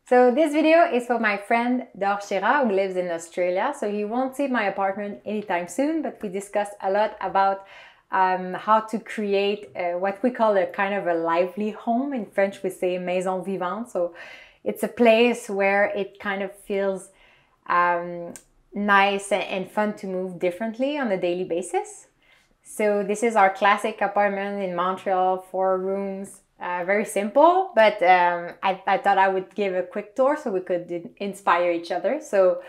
So this video is for my friend Dorshira who lives in Australia. So you won't see my apartment anytime soon, but we discussed a lot about how to create what we call a kind of a lively home. In French we say maison vivante. So it's a place where it kind of feels nice and fun to move differently on a daily basis. So this is our classic apartment in Montreal, 4 rooms. Very simple, but I thought I would give a quick tour so we could inspire each other. So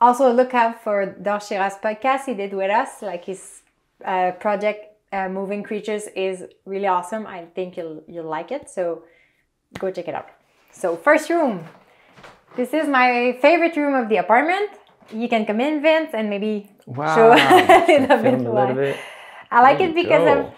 also look out for Dorshira's podcast he did with us. Like his project Moving Creatures is really awesome. I think you'll like it. So go check it out. So first room. This is my favorite room of the apartment. You can come in, Vince, and maybe show a little bit. I like it because of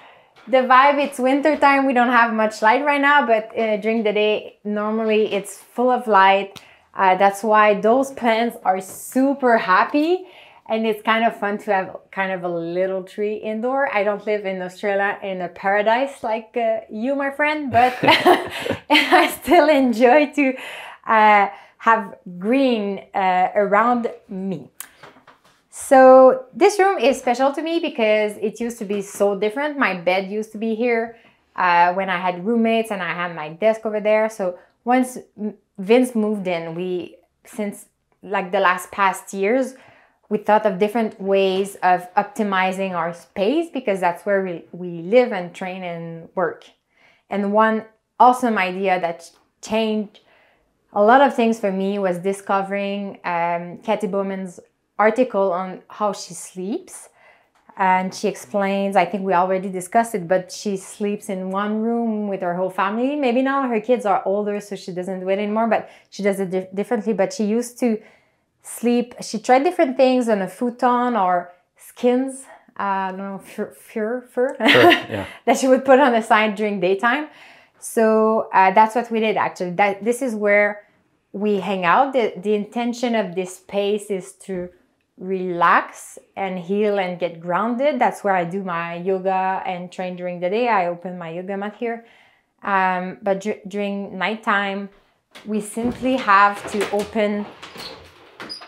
the vibe. It's winter time. We don't have much light right now, but during the day, normally it's full of light. That's why those plants are super happy. And it's kind of fun to have kind of a little tree indoor. I don't live in Australia in a paradise like you, my friend, but I still enjoy to have green around me. So this room is special to me because it used to be so different. My bed used to be here when I had roommates and I had my desk over there. So once Vince moved in, since like the past years, we thought of different ways of optimizing our space because that's where we live and train and work. And one awesome idea that changed a lot of things for me was discovering Cathy Bowman's article on how she sleeps. And she explains, I think we already discussed it, but she sleeps in one room with her whole family. Maybe now her kids are older, so she doesn't do it anymore, but she does it differently. But she used to sleep, she tried different things on a futon or skins, I don't know, fur yeah. that she would put on the side during daytime. So that's what we did actually. This is where we hang out. The intention of this space is to relax and heal and get grounded. That's where I do my yoga and train during the day. I open my yoga mat here. But during nighttime, we simply have to open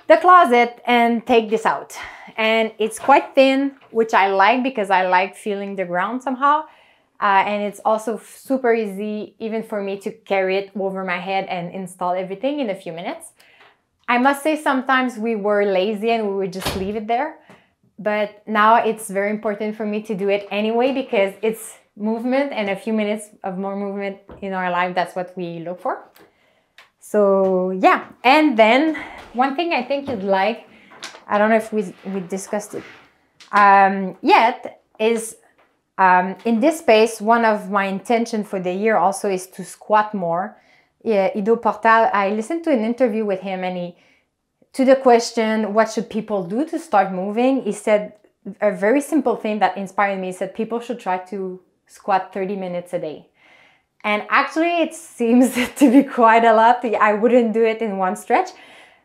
the closet and take this out. And it's quite thin, which I like because I like feeling the ground somehow. And it's also super easy even for me to carry it over my head and install everything in a few minutes. I must say sometimes we were lazy and we would just leave it there. But now it's very important for me to do it anyway because it's movement and a few minutes of more movement in our life. That's what we look for. So yeah, and then one thing I think you'd like, I don't know if we discussed it yet, is in this space, one of my intentions for the year also is to squat more. Ido Portal, I listened to an interview with him and to the question, what should people do to start moving? He said a very simple thing that inspired me. He said people should try to squat 30 minutes a day. And actually it seems to be quite a lot. I wouldn't do it in one stretch,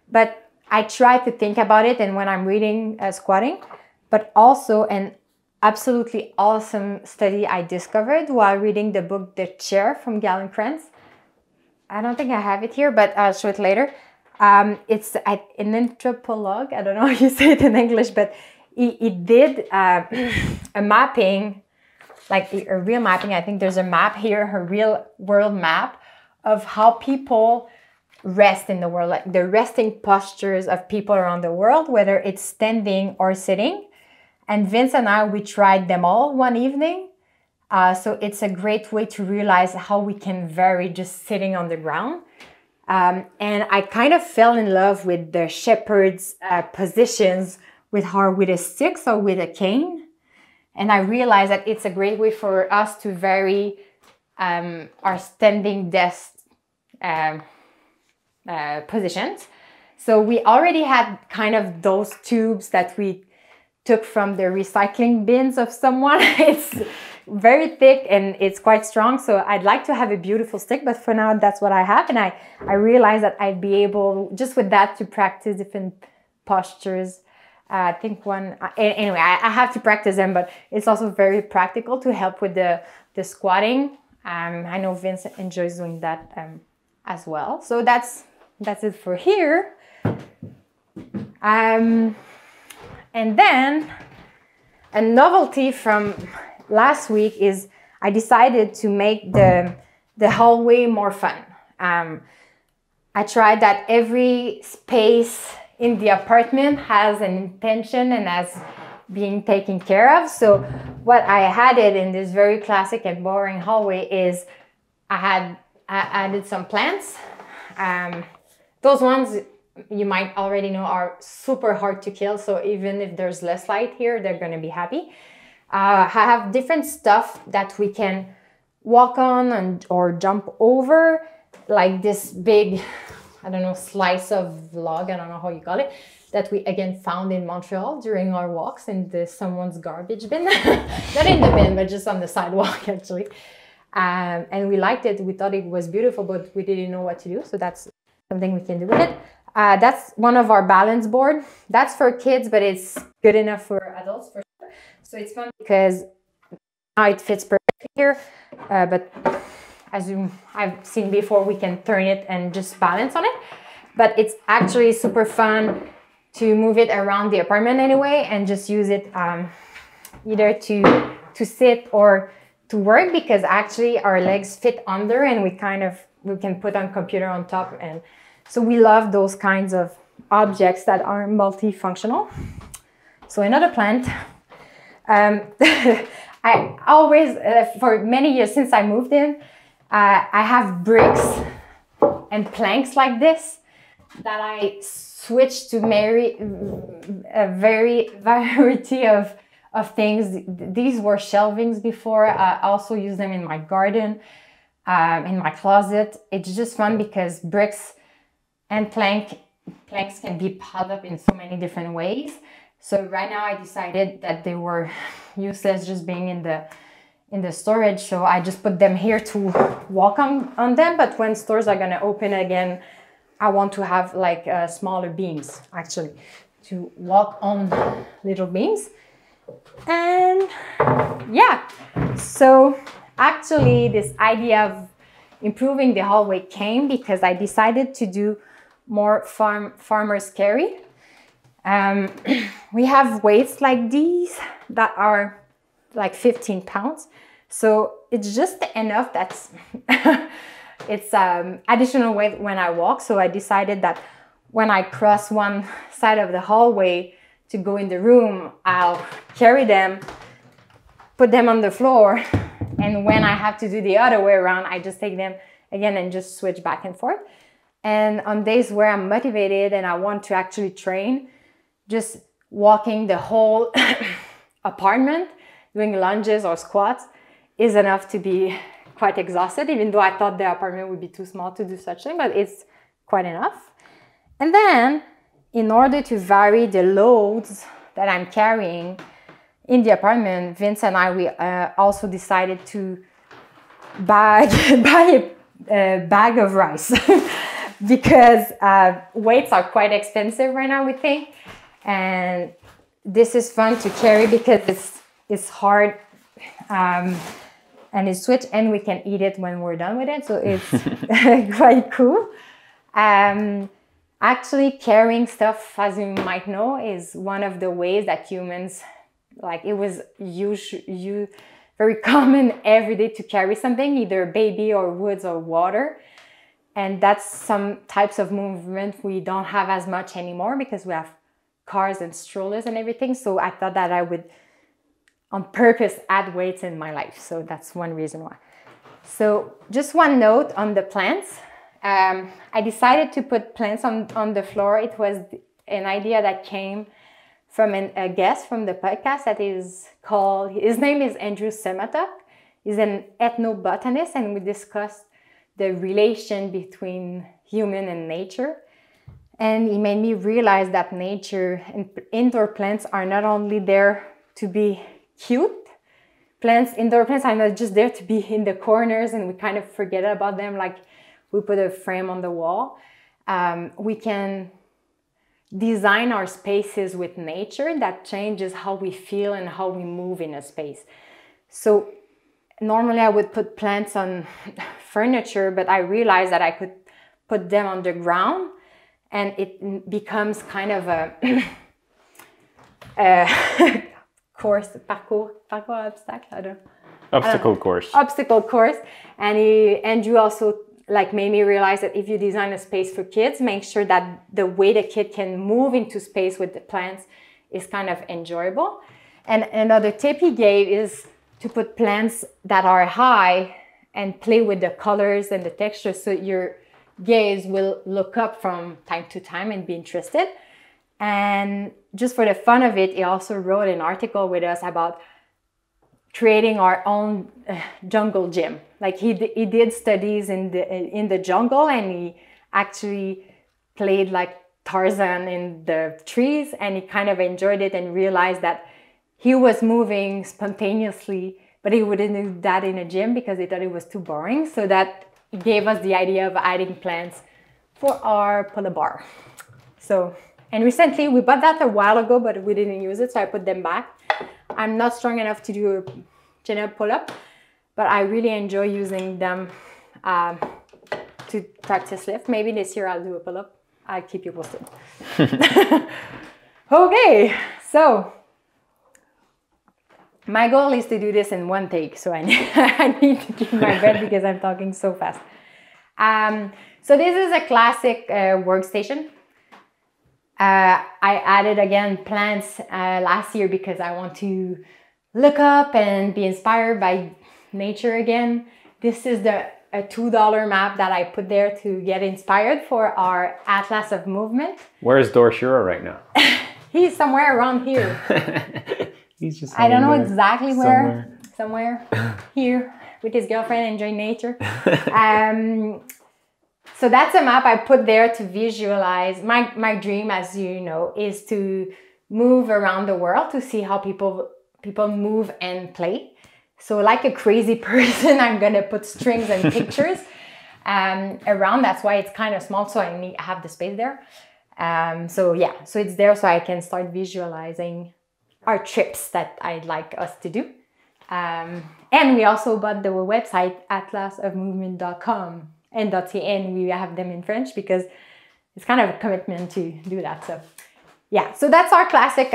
but I try to think about it and when I'm reading squatting, but also an absolutely awesome study I discovered while reading the book The Chair from Galen Krantz. I don't think I have it here, but I'll show it later. It's an anthropologue. I don't know how you say it in English, but he did a mapping, like a real mapping. I think there's a map here, a real world map of how people rest in the world, like the resting postures of people around the world, whether it's standing or sitting. And Vince and I, we tried them all one evening. So it's a great way to realize how we can vary just sitting on the ground. And I kind of fell in love with the shepherd's positions with a stick or with a cane. And I realized that it's a great way for us to vary our standing desk positions. So we already had kind of those tubes that we took from the recycling bins of someone. It's very thick and it's quite strong. So I'd like to have a beautiful stick, but for now that's what I have. And I realized that I'd be able, just with that, to practice different postures. I think anyway, I have to practice them, but it's also very practical to help with the squatting. I know Vince enjoys doing that as well. So that's that's it for here. And then a novelty from last week is I decided to make the hallway more fun. I tried that every space in the apartment has an intention and has being taken care of. So what I added in this very classic and boring hallway is I added some plants. Those ones you might already know are super hard to kill. So even if there's less light here, they're going to be happy. I have different stuff that we can walk on or jump over, like this big, I don't know, slice of log, I don't know how you call it, that we again found in Montreal during our walks in someone's garbage bin. Not in the bin, but just on the sidewalk actually. And we liked it. We thought it was beautiful, but we didn't know what to do. So that's something we can do with it. That's one of our balance board. That's for kids, but it's good enough for adults for sure. So it's fun because now it fits perfectly here. But as I've seen before, we can turn it and just balance on it. But it's actually super fun to move it around the apartment anyway, and just use it either to sit or to work, because actually our legs fit under and we can put on computer on top. And so we love those kinds of objects that are multifunctional. So another plant. I always, for many years since I moved in, I have bricks and planks like this that I switched to a very variety of things. These were shelvings before. I also use them in my garden, in my closet. It's just fun because bricks and planks can be piled up in so many different ways. So right now I decided that they were useless just being in the storage. So I just put them here to walk on them. But when stores are going to open again, I want to have like smaller beams actually to walk on little beams. And yeah, so actually this idea of improving the hallway came because I decided to do more farmer's carry. We have weights like these that are like 15 pounds. So it's just enough that's it's additional weight when I walk. So I decided that when I cross one side of the hallway to go in the room, I'll carry them, put them on the floor. And when I have to do the other way around, I just take them again and just switch back and forth. And on days where I'm motivated and I want to actually train, just walking the whole apartment, doing lunges or squats is enough to be quite exhausted, even though I thought the apartment would be too small to do such thing, but it's quite enough. And then in order to vary the loads that I'm carrying in the apartment, Vince and I, we also decided to buy a bag of rice because weights are quite expensive right now, we think. And this is fun to carry because it's hard and it's sweet, and we can eat it when we're done with it. So it's quite cool. Actually, carrying stuff, as you might know, is one of the ways that humans, like it was very common every day to carry something, either baby or woods or water. And that's some types of movement we don't have as much anymore because we have cars and strollers and everything. So I thought that I would on purpose add weights in my life. So that's one reason why. So just one note on the plants. I decided to put plants on the floor. It was an idea that came from a guest from the podcast that is called, his name is Andrew Sematok. He's an ethnobotanist, and we discussed the relation between human and nature. And he made me realize that nature and indoor plants are not only there to be cute. Indoor plants are not just there to be in the corners and we kind of forget about them, like we put a frame on the wall. We can design our spaces with nature that changes how we feel and how we move in a space. So normally I would put plants on furniture, but I realized that I could put them on the ground, and it becomes kind of a parcours obstacle, I don't know. Obstacle course. And Andrew also like made me realize that if you design a space for kids, make sure that the way the kid can move into space with the plants is kind of enjoyable. And another tip he gave is to put plants that are high and play with the colors and the textures, so your gaze will look up from time to time and be interested. And just for the fun of it, he also wrote an article with us about creating our own jungle gym. Like he did studies in the jungle, and he actually played like Tarzan in the trees, and he kind of enjoyed it and realized that he was moving spontaneously, but he wouldn't do that in a gym because he thought it was too boring. So that gave us the idea of adding plants for our pull-up bar. So, and recently we bought that a while ago, but we didn't use it, so I put them back. I'm not strong enough to do a general pull-up, but I really enjoy using them to practice lift. Maybe this year I'll do a pull-up. I'll keep you posted. Okay, so my goal is to do this in one take, so I need to keep my breath because I'm talking so fast. So this is a classic workstation. I added again plants last year because I want to look up and be inspired by nature again. This is a $2 map that I put there to get inspired for our Atlas of Movement. Where is Dorshiro right now? He's somewhere around here. He's just I don't know exactly where. Somewhere here with his girlfriend enjoying nature. So that's a map I put there to visualize. My dream, as you know, is to move around the world to see how people move and play. So like a crazy person, I'm gonna put strings and pictures around. That's why it's kind of small, so I have the space there. So yeah, so it's there so I can start visualizing our trips that I'd like us to do. And we also bought the website atlasofmovement.com and .cn. We have them in French because it's kind of a commitment to do that. So yeah, so that's our classic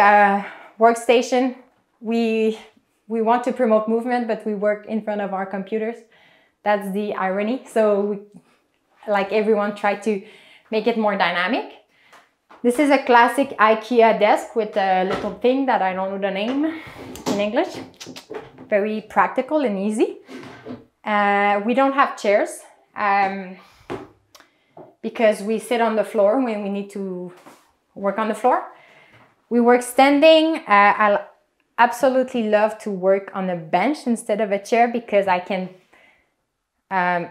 workstation. We want to promote movement, but we work in front of our computers. That's the irony. So we, like everyone, try to make it more dynamic. This is a classic IKEA desk with a little thing that I don't know the name in English. Very practical and easy. We don't have chairs because we sit on the floor when we need to work on the floor. We work standing. I absolutely love to work on a bench instead of a chair because I can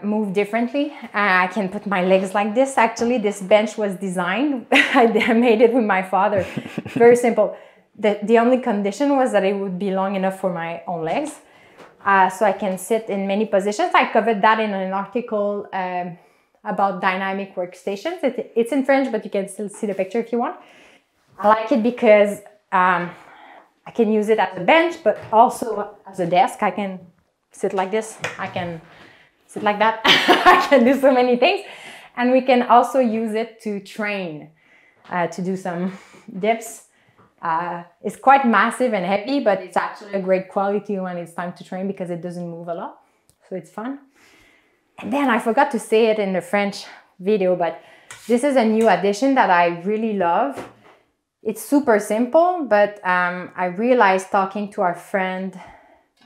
move differently. I can put my legs like this. Actually, this bench was designed. I made it with my father. Very simple. The only condition was that it would be long enough for my own legs. So I can sit in many positions. I covered that in an article about dynamic workstations. It's in French, but you can still see the picture if you want. I like it because I can use it as a bench, but also as a desk. I can sit like this. I can sit like that. I can do so many things. And we can also use it to train, to do some dips. It's quite massive and heavy, but it's actually a great quality when it's time to train because it doesn't move a lot. So it's fun. And then I forgot to say it in the French video, but this is a new addition that I really love. It's super simple, but I realized talking to our friend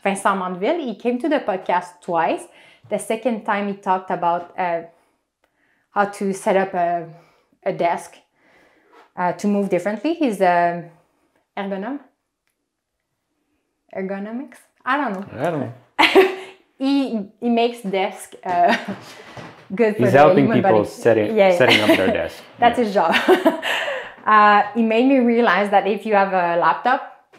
Vincent Mandeville, he came to the podcast twice. The second time he talked about how to set up a desk to move differently. He's ergonomics? I don't know. He makes desk good for He's the helping human people body. setting up their desk. That's his job. He made me realize that if you have a laptop,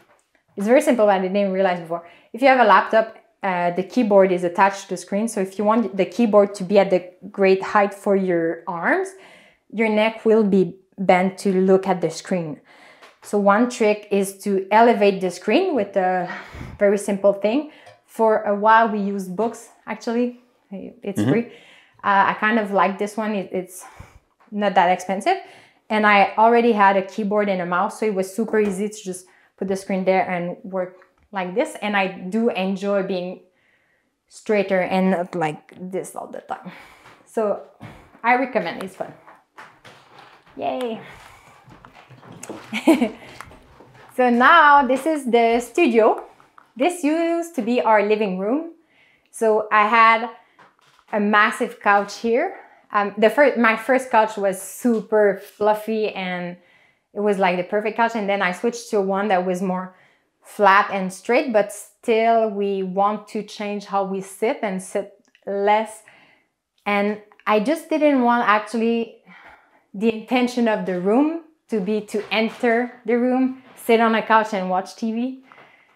it's very simple, but I didn't realize before. If you have a laptop, the keyboard is attached to the screen. So if you want the keyboard to be at the great height for your arms, your neck will be bent to look at the screen. So one trick is to elevate the screen with a very simple thing. For a while we used books, actually, it's free. I kind of like this one. It's not that expensive. And I already had a keyboard and a mouse, so it was super easy to just put the screen there and work like this. And I do enjoy being straighter and not like this all the time. So I recommend, it's fun. Yay. So now this is the studio. This used to be our living room. So I had a massive couch here. My first couch was super fluffy and it was like the perfect couch. And then I switched to one that was more flat and straight, but still we want to change how we sit and sit less. And I just didn't want actually the intention of the room to be to enter the room, sit on a couch and watch TV.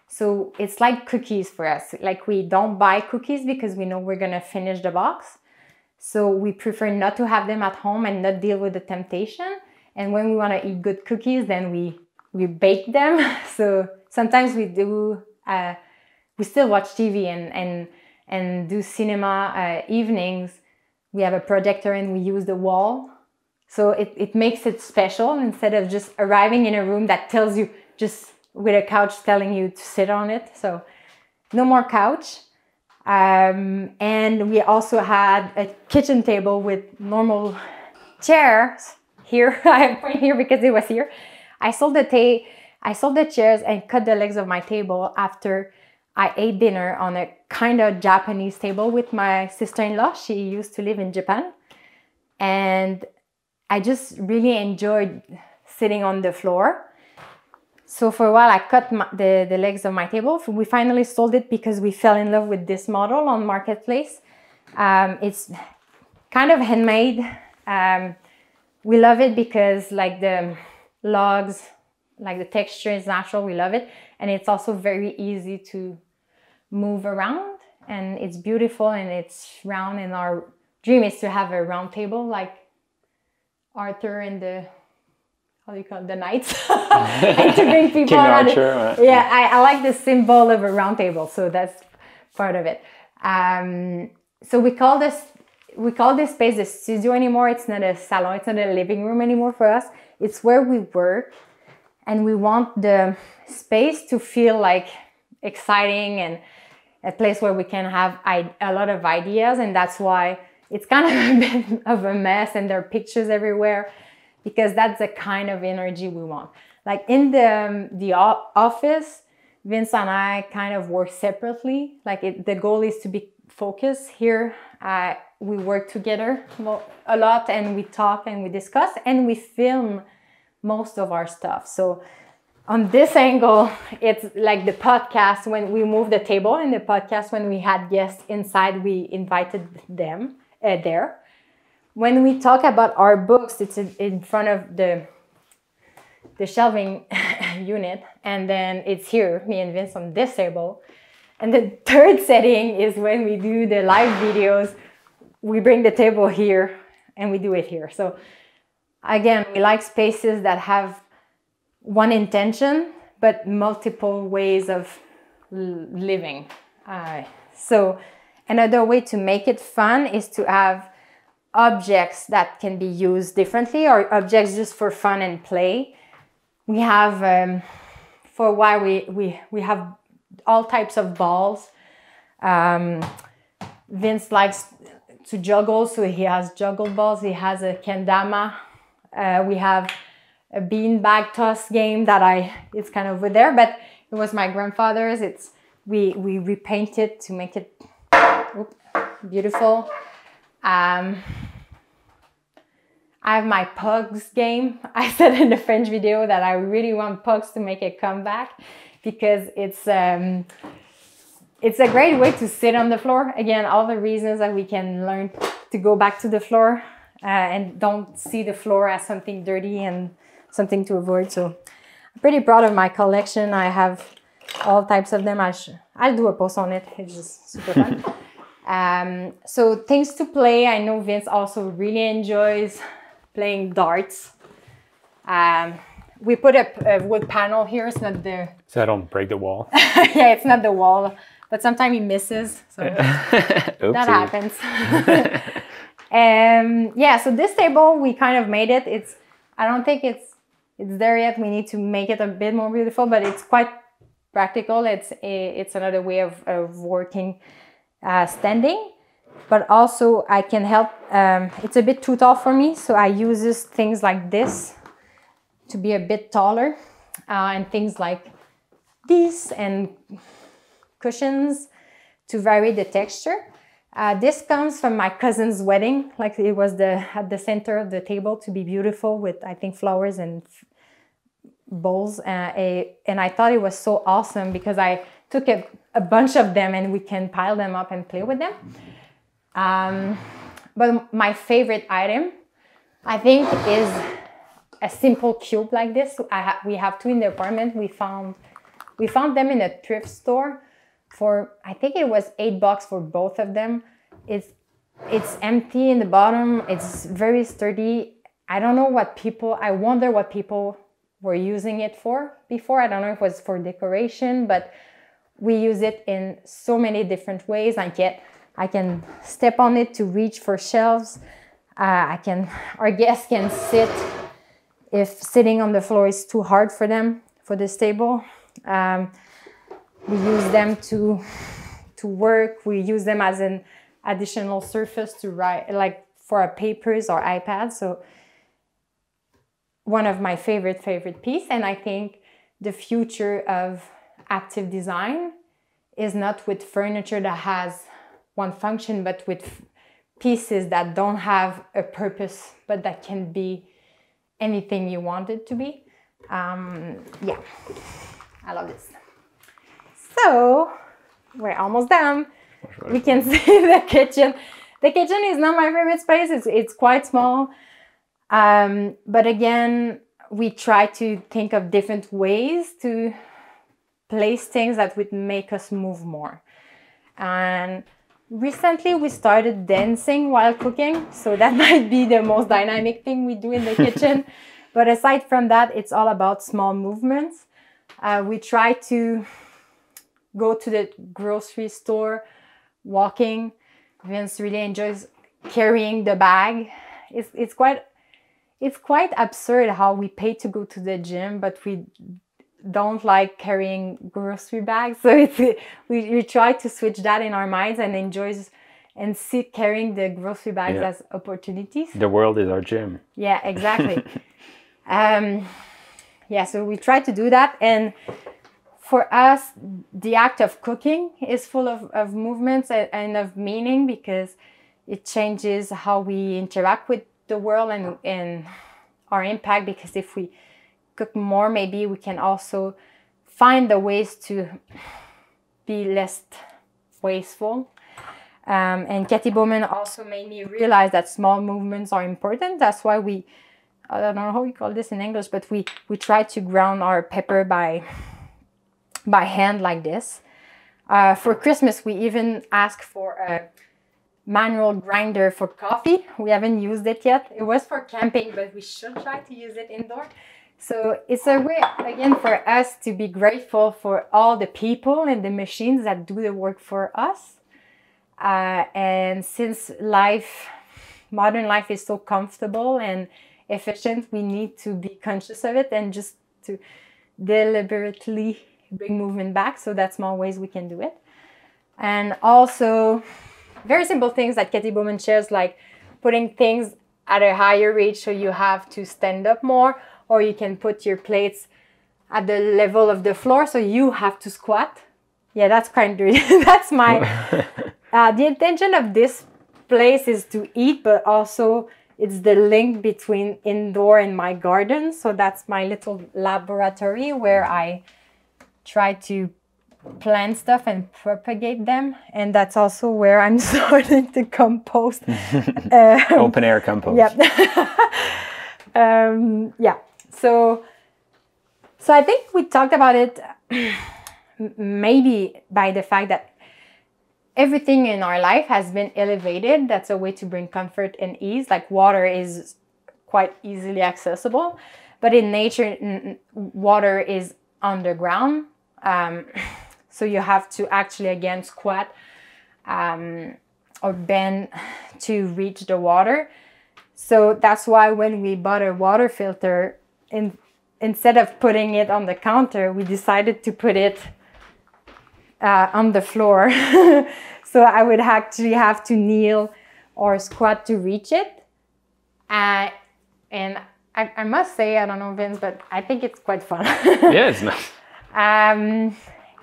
So it's like cookies for us. Like we don't buy cookies because we know we're gonna finish the box. So we prefer not to have them at home and not deal with the temptation. And when we wanna eat good cookies, then we bake them. So sometimes we do, we still watch TV and do cinema evenings. We have a projector and we use the wall. So it makes it special instead of just arriving in a room that tells you just with a couch telling you to sit on it. So no more couch. And we also had a kitchen table with normal chairs here. I point here because it was here. I sold the chairs and cut the legs of my table after I ate dinner on a kind of Japanese table with my sister-in-law. She used to live in Japan. And I just really enjoyed sitting on the floor. So for a while, I cut the legs of my table. We finally sold it because we fell in love with this model on Marketplace. It's kind of handmade. We love it because like the logs, like the texture is natural. We love it. And it's also very easy to move around. And it's beautiful and it's round. And our dream is to have a round table like Arthur and the, how do you call it, the knights? And to bring people King around. Archer. Yeah, I like the symbol of a round table, so that's part of it. So we call this space the studio anymore. It's not a salon, it's not a living room anymore for us. It's where we work, and we want the space to feel like exciting and a place where we can have a lot of ideas, and that's why it's kind of a bit of a mess and there are pictures everywhere, because that's the kind of energy we want. Like in the office, Vince and I kind of work separately. Like the goal is to be focused. Here, we work together a lot and we talk and we discuss and we film most of our stuff. So on this angle, it's like the podcast when we moved the table, and the podcast when we had guests inside, we invited them there. When we talk about our books, it's in front of the shelving unit, and then it's here, me and Vince on this table. And the third setting is when we do the live videos, we bring the table here and we do it here. So again, we like spaces that have one intention, but multiple ways of living. So another way to make it fun is to have objects that can be used differently, or objects just for fun and play. We have, for a while, we have all types of balls. Vince likes to juggle, so he has juggle balls. He has a kendama. We have a beanbag toss game that it's kind of over there, but it was my grandfather's. We repainted to make it beautiful. I have my pugs game. I said in the French video that I really want pugs to make a comeback because it's a great way to sit on the floor. Again, all the reasons that we can learn to go back to the floor and don't see the floor as something dirty and something to avoid. So I'm pretty proud of my collection. I have all types of them. I'll do a post on it. It's just super fun. So things to play. I know Vince also really enjoys playing darts. We put a wood panel here. It's not the... So I don't break the wall. Yeah, it's not the wall. But sometimes he misses. So that happens. Yeah, so this table, we kind of made it. I don't think it's there yet. We need to make it a bit more beautiful, but it's quite practical. It's another way of working standing, but also I can help. It's a bit too tall for me, so I use things like this to be a bit taller, and things like these and cushions to vary the texture. This comes from my cousin's wedding. Like, it was at the center of the table to be beautiful with, I think, flowers and bowls. And I thought it was so awesome because I took a bunch of them and we can pile them up and play with them. But my favorite item, I think, is a simple cube like this. We have two in the apartment. We found them in a thrift store for, I think it was $8 for both of them. It's empty in the bottom. It's very sturdy. I wonder what people were using it for before. I don't know if it was for decoration, but we use it in so many different ways. I can step on it to reach for shelves. Our guests can sit if sitting on the floor is too hard for them for this table. We use them to work. We use them as an additional surface to write, like for our papers or iPads. So one of my favorite piece. And I think the future of active design is not with furniture that has one function, but with pieces that don't have a purpose, but that can be anything you want it to be. Yeah, I love this. So we're almost done. We can see the kitchen. The kitchen is not my favorite space. It's quite small. But again, we try to think of different ways to place things that would make us move more. And recently we started dancing while cooking. So that might be the most dynamic thing we do in the kitchen. But aside from that, it's all about small movements. We try to go to the grocery store, walking. Vince really enjoys carrying the bag. It's quite absurd how we pay to go to the gym, but we don't like carrying grocery bags. So we try to switch that in our minds and enjoys and see carrying the grocery bags as opportunities. The world is our gym. Yeah, exactly. Yeah, so we try to do that. And for us, the act of cooking is full of movements and of meaning, because it changes how we interact with the world and our impact. Because if we cook more, maybe we can also find the ways to be less wasteful. And Katie Bowman also made me realize that small movements are important. That's why I don't know how we call this in English, but we try to ground our pepper by hand like this. For Christmas, we even asked for a manual grinder for coffee. We haven't used it yet. It was for camping, but we should try to use it indoor. So it's a way, again, for us to be grateful for all the people and the machines that do the work for us. And since modern life is so comfortable and efficient, we need to be conscious of it and just to deliberately bring movement back. So that's small ways we can do it. And also very simple things that Katie Bowman shares, like putting things at a higher reach so you have to stand up more, or you can put your plates at the level of the floor so you have to squat. Yeah, that's kind of that's my the intention of this place is to eat, but also it's the link between indoor and my garden. So that's my little laboratory where I try to plant stuff and propagate them. And that's also where I'm starting to compost. Open air compost. Yep. Yeah. So I think we talked about it maybe by the fact that everything in our life has been elevated. That's a way to bring comfort and ease. Like water is quite easily accessible, but in nature, water is underground. So you have to actually, again, squat. or bend to reach the water. So that's why when we bought a water filter, instead of putting it on the counter, we decided to put it on the floor. So I would actually have to kneel or squat to reach it. And I must say, I don't know, Vince, but I think it's quite fun. Yeah, it's nice.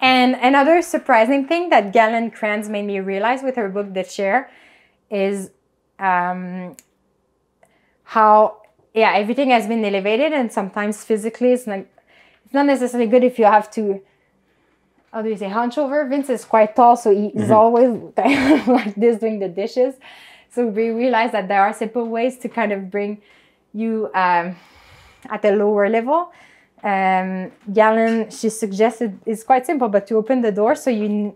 And another surprising thing that Galen Kranz made me realize with her book, The Chair, is how, yeah, everything has been elevated, and sometimes physically it's not necessarily good if you have to, how do you say, hunch over. Vince is quite tall, so he's always kind of like this doing the dishes. So we realized that there are simple ways to kind of bring you at a lower level. Galen, she suggested, it's quite simple, but to open the door so you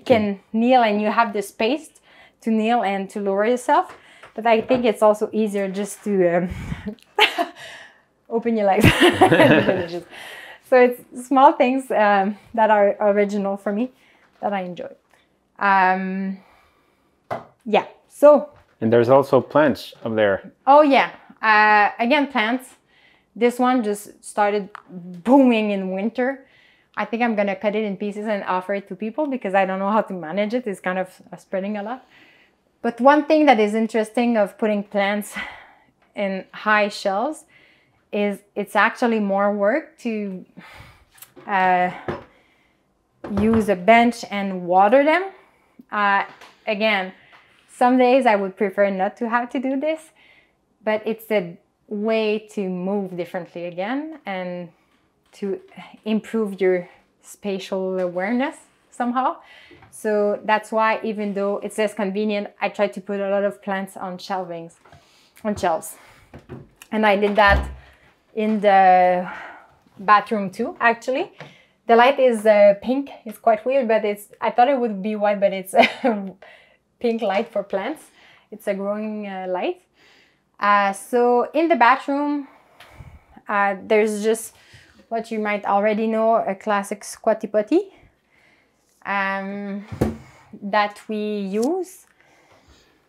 can kneel and you have the space to kneel and to lower yourself. But I think it's also easier just to open your legs. So it's small things that are original for me that I enjoy. Yeah, so. And there's also plants up there. Oh yeah, again, plants. This one just started booming in winter. I think I'm gonna cut it in pieces and offer it to people because I don't know how to manage it. It's kind of spreading a lot. But one thing that is interesting of putting plants in high shelves is it's actually more work to use a bench and water them. Again, some days I would prefer not to have to do this, but it's a way to move differently again and to improve your spatial awareness somehow. So that's why, even though it's less convenient, I try to put a lot of plants on shelves. And I did that in the bathroom too, actually. The light is pink. It's quite weird, but I thought it would be white, but it's a pink light for plants. It's a growing light. So in the bathroom, there's just what you might already know, a classic squatty potty that we use.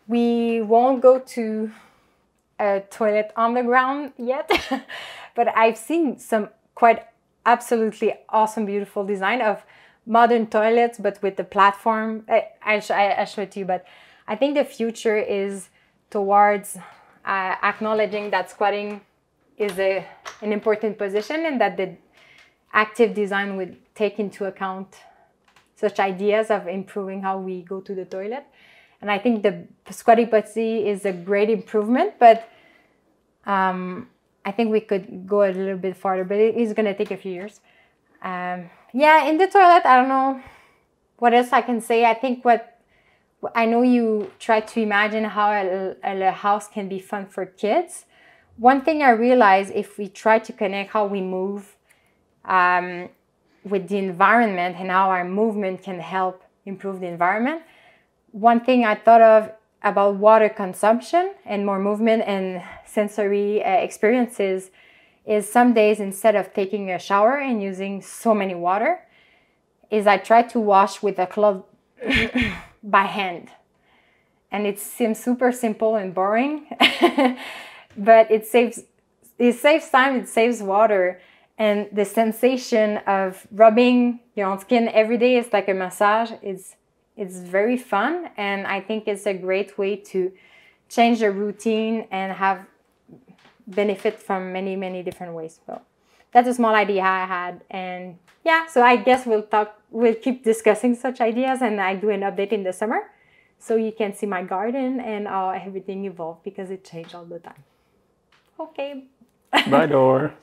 We won't go to a toilet on the ground yet, but I've seen some quite absolutely awesome, beautiful design of modern toilets, but with the platform. I'll show it to you, but I think the future is towards acknowledging that squatting is an important position and that the active design would take into account such ideas of improving how we go to the toilet. And I think the squatty potty is a great improvement, but I think we could go a little bit farther, but it is going to take a few years. Yeah, in the toilet, I don't know what else I can say. I think I know you try to imagine how a house can be fun for kids. One thing I realized, if we try to connect how we move with the environment and how our movement can help improve the environment. One thing I thought of about water consumption and more movement and sensory experiences is some days, instead of taking a shower and using so many water, is I try to wash with a cloth by hand. And it seems super simple and boring, but it saves time, it saves water. And the sensation of rubbing your own skin every day is like a massage. It's very fun, and I think it's a great way to change the routine and have benefit from many, many different ways. So that's a small idea I had, and yeah, so I guess we'll keep discussing such ideas, and I do an update in the summer so you can see my garden and how everything evolved because it changed all the time. Okay. Bye, Dor.